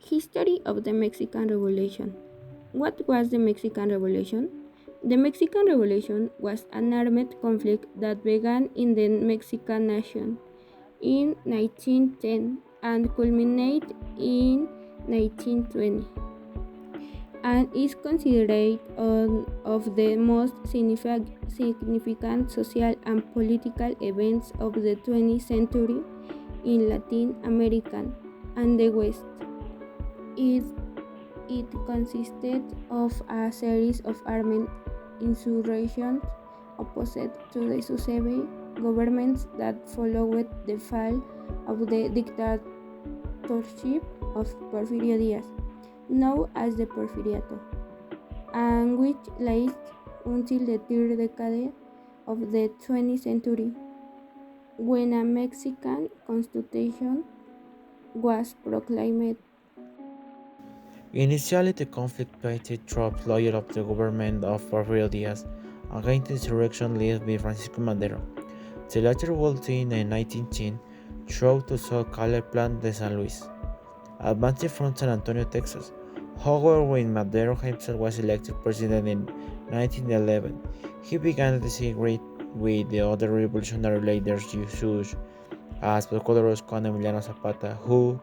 History of the Mexican Revolution. What was the Mexican Revolution? The Mexican Revolution was an armed conflict that began in the Mexican nation in 1910 and culminated in 1920, and is considered one of the most significant social and political events of the 20th century in Latin America and the West. It, it consisted of a series of armed insurrections opposed to the succeeding governments that followed the fall of the dictatorship of Porfirio Diaz, known as the Porfiriato, and which lasted until the third decade of the 20th century, when a Mexican constitution was proclaimed. Initially, the conflict pitted troops loyal of the government of Porfirio Diaz against the insurrection led by Francisco Madero. The latter was in 1910 through the so-called Plan de San Luis, advancing from San Antonio, Texas. However, when Madero himself was elected president in 1911, he began to disagree with the other revolutionary leaders such as Pedro Orozco and Emiliano Zapata, who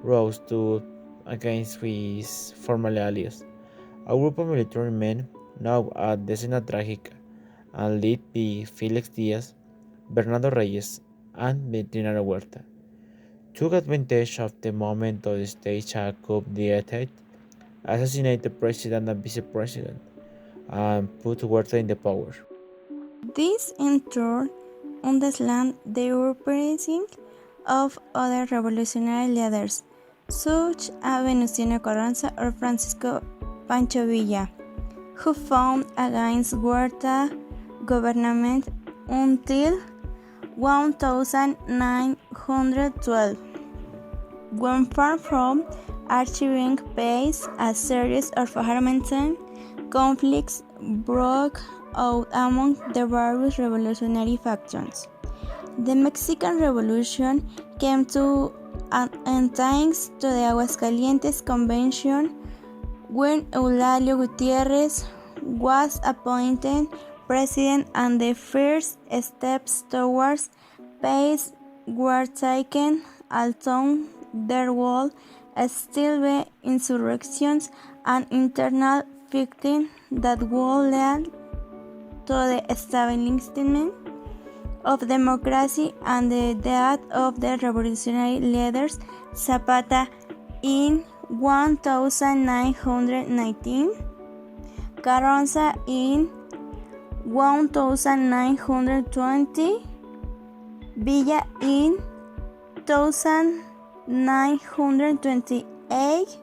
rose to against his former allies. A group of military men, now at Decena Trágica, and led by Felix Diaz, Bernardo Reyes, and Veterinario Huerta, took advantage of the moment to stage a coup d'etat, assassinate the president and vice president, and put Huerta in the power. This in turn underlined the uprising of other revolutionary leaders, such as Venustiano Carranza or Francisco Pancho Villa, who fought against Huerta government until 1912, when far from achieving peace, a series of armed conflicts broke out among the various revolutionary factions. The Mexican Revolution came to an end thanks to the Aguascalientes Convention, when Eulalio Gutiérrez was appointed president, and the first steps towards peace were taken, although there will still be insurrections and internal fighting that will lead to the establishment of democracy and the death of the revolutionary leaders Zapata in 1919, Carranza in 1920, Villa in 1928,